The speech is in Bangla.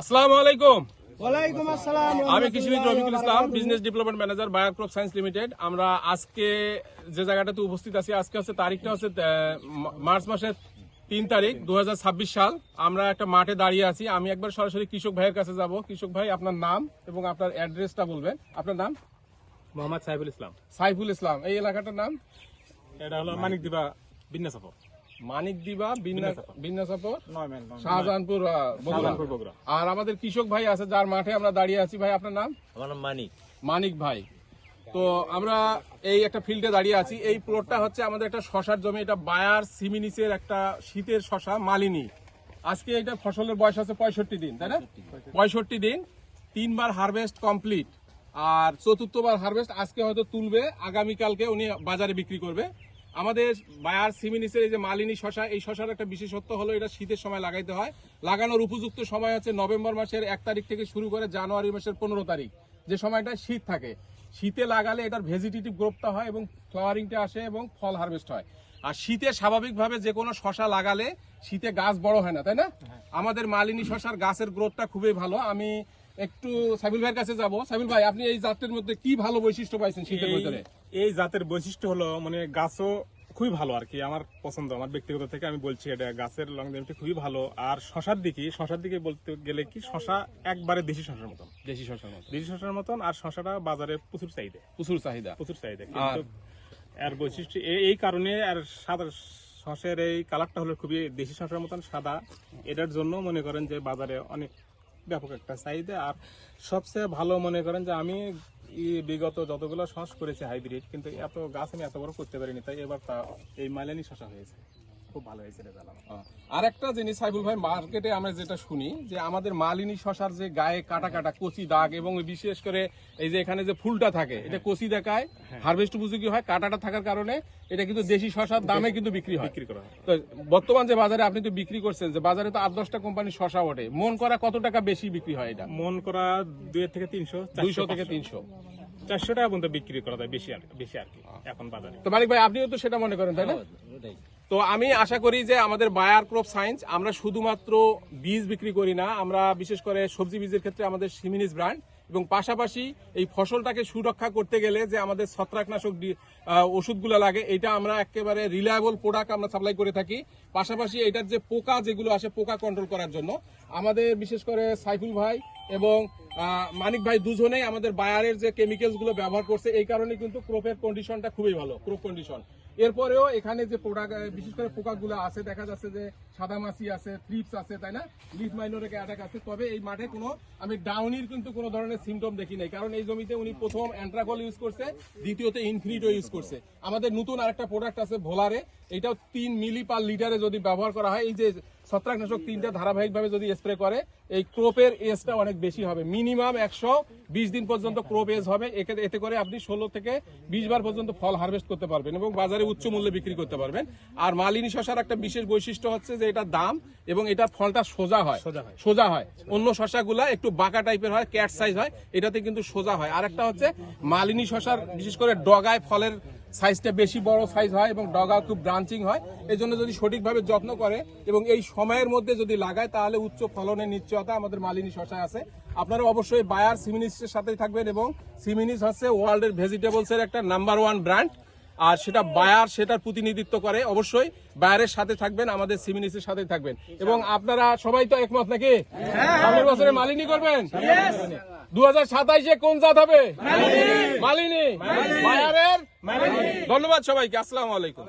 আসসালামু আলাইকুম। ওয়ালাইকুম আসসালাম। আমি কৃষিবিদ Rafiqul Islam, business development manager, Bayer crop science limited. আমরা আজকে যে জায়গাটাতে উপস্থিত আছি, আজকে হচ্ছে তারিখটা হচ্ছে মার্চ মাসের 3 তারিখ 2026 সাল। আমরা একটা মাঠে দাঁড়িয়ে আছি। আমি একবার সরাসরি কৃষক ভাইয়ের কাছে যাব। কৃষক ভাই, আপনার নাম এবং আপনার অ্যাড্রেসটা বলবেন। আপনার নাম? মোহাম্মদ সাইফুল ইসলাম। সাইফুল ইসলাম। এই এলাকাটার নাম? এটা হলো মানিকদিবা বিন্যাসাপুর। মানিকদিবা বিন্যাসাপুর, শাহজাহানপুর শাহজাহানপুর বগুড়া। আর আমাদের কৃষক ভাই আছে যার মাঠে আমরা দাঁড়িয়ে আছি। ভাই, আপনার নাম? আমার নাম মানিক। মানিক ভাই। তো আমরা এই একটা ফিল্ডে দাঁড়িয়ে আছি। এই প্লটটা হচ্ছে আমাদের একটা শশার জমি। এটা বায়ার সিমিনিসের একটা শীতের শশা মালিনী। আজকে এটা ফসলের বয়স আছে 65 দিন, তাই না? 65 দিন, 3 বার হারভেস্ট কমপ্লিট। আর চতুর্থবার হারভেস্ট আজকে হয়তো তুলবে, আগামীকালকে উনি বাজারে বিক্রি করবে। আমাদের বায়ার সিমিনিসের এই যে মালিনী শশা, এই শশার একটা বিশেষত্ব হলো এটা শীতের সময় লাগাইতে হয়। লাগানোর উপযুক্ত সময় হচ্ছে নভেম্বর মাসের 1 তারিখ থেকে শুরু করে জানুয়ারি মাসের 15 তারিখ, যে সময়টা শীত থাকে। শীতে লাগালে এটার ভেজিটেটিভ গ্রোথটা হয় এবং ফ্লাওয়ারিংটা আসে এবং ফল হারভেস্ট হয়। আর শীতে স্বাভাবিকভাবে যে কোনো শশা লাগালে শীতে গাছ বড় হয় না, তাই না? আমাদের মালিনী শশার গাছের গ্রোথটা খুবই ভালো। আমি একটু সাইফুল ভাইয়ের কাছে যাব। সাইফুল ভাই, আপনি এই জাতের মধ্যে কি ভালো বৈশিষ্ট্য পাইছেন শীতের ভিতরে? এই জাতের বৈশিষ্ট্য হলো মানে গাছও খুবই ভালো আর কি। আমার পছন্দ, আমার ব্যক্তিগত থেকে আমি বলছি এটা গাছের লংজিভিটি খুবই ভালো। আর শশার দিকে বলতে গেলে কি, শশা একবারে দেশি শশার মতন। দেশি শশার মতন। আর শশাটা বাজারে প্রচুর চাহিদা। কিন্তু এর বৈশিষ্ট্য এই কারণে, আর সাদা শসার এই কালারটা হলো খুবই দেশি শশার মতন সাদা। এটার জন্য মনে করেন যে বাজারে অনেক ব্যাপক একটা চাহিদা। আর সবচেয়ে ভালো মনে করেন যে আমি বিগত যতগুলো শস করেছি হাইব্রিড, কিন্তু এত গাছ আমি এত বড় করতে পারিনি। তাই এবার এই মাইলানি শশা হয়েছে, খুব ভালো হয়েছে রেজাল্ট। আর একটা জিনিস সাইফুল ভাই, মার্কেটে আমরা যেটা শুনি যে আমাদের মালিনী শশার যে গায়ে কাটা কাটা কচি দাগ, এবং বিশেষ করে এই যে এখানে যে ফুলটা থাকে, এটা কচি দেখায়, হারভেস্ট উপযোগী হয়। কাটাটা থাকার কারণে এটা কিন্তু দেশি শশার দামে কিন্তু বিক্রি করা হয়। তো বর্তমান যে বাজারে আপনি তো বিক্রি করছেন, যে বাজারে তো 8-10টা কোম্পানির শশা ওঠে, মন করা কত টাকা বেশি বিক্রি হয়? এটা মন করা 200 থেকে 300, 200 থেকে 300, 400 টাকা পর্যন্ত বিক্রি করা যায় বেশি আর কি এখন বাজারে। তো মানিক ভাই, আপনিও তো সেটা মনে করেন, তাই না? তো আমি আশা করি যে আমাদের বায়ার ক্রপ সায়েন্স, আমরা শুধুমাত্র বীজ বিক্রি করি না, আমরা বিশেষ করে সবজি বীজের ক্ষেত্রে আমাদের সিমিনিস ব্র্যান্ড, এবং পাশাপাশি এই ফসলটাকে সুরক্ষা করতে গেলে যে আমাদের ছত্রাকনাশক ওষুধগুলো লাগে, এটা আমরা একেবারে রিলায়েবল প্রোডাক্ট আমরা সাপ্লাই করে থাকি। পাশাপাশি এটার যে পোকা যেগুলো আসে, পোকা কন্ট্রোল করার জন্য আমাদের বিশেষ করে সাইফুল ভাই এবং মানিক ভাই দুজনেই আমাদের বায়ারের যে কেমিক্যালস গুলো ব্যবহার করছে, এই কারণে কিন্তু ক্রপের কন্ডিশনটা খুবই ভালো, ক্রপ কন্ডিশন। এরপরেও এখানে যে প্রোডাক্ট, বিশেষ করে পোকাগুলো আছে, দেখা যাচ্ছে যে সাদামাছি আছে, থ্রিপস আছে, তাই না, লিফ মাইনরের অ্যাটাক আছে। তবে এই মাঠে কোনো আমি ডাউনির কিন্তু কোনো ধরনের সিমটম দেখি নাই, কারণ এই জমিতে উনি প্রথম অ্যান্ট্রাকল ইউজ করছে, দ্বিতীয়তে ইনফিনিটো ইউজ করছে। আমাদের নতুন আরেকটা প্রোডাক্ট আছে ভোলারে, এটাও 3 মিলি পার লিটারে যদি ব্যবহার করা হয়, এই যে ছত্রাকনাশক 3টা ধারাবাহিকভাবে যদি স্প্রে করে, এই ক্রপের এজটা অনেক বেশি হবে। মিনিমাম 120 দিন পর্যন্ত ক্রপ এজ হবে। এতে করে আপনি 16 থেকে 20 বার পর্যন্ত ফল হারভেস্ট করতে পারবেন এবং বাজারে উচ্চ মূল্যে বিক্রি করতে পারবেন। আর মালিনী শশার একটা বিশেষ বৈশিষ্ট্য হচ্ছে যে এটার দাম এবং এটার ফলটা সোজা হয়। অন্য শশাগুলা একটু বাঁকা টাইপের হয়, ক্যাট সাইজ হয়, এটাতে কিন্তু সোজা হয়। আর একটা হচ্ছে মালিনী শশার বিশেষ করে ডগায় ফলের সাইজটা বেশি বড় সাইজ হয় এবং ডগা খুব ব্রাঞ্চিং হয়। এই জন্য যদি সঠিকভাবে যত্ন করে এবং এই সময়ের মধ্যে যদি লাগায়, তাহলে উচ্চ ফলনের নিশ্চয়তা আমাদের মালিনী শশায় আছে। আপনারা অবশ্যই বায়ার সিমিনিসের সাথেই থাকবেন, এবং সিমিনিস হচ্ছে ওয়ার্ল্ডের ভেজিটেবলসের একটা নাম্বার 1 ব্র্যান্ড। আর সেটা বায়ার সেটার প্রতিনিধিত্ব করে। অবশ্যই বায়ারের সাথে থাকবেন, আমাদের সিমিনিসের সাথে থাকবেন। এবং আপনারা সবাই তো একমত নাকি? সামনের বছরে মালিনী করবেন? 2027-এ কোন জাত হবে? মালিনী। বায়ারের। ধন্যবাদ সবাইকে। আসসালামু আলাইকুম।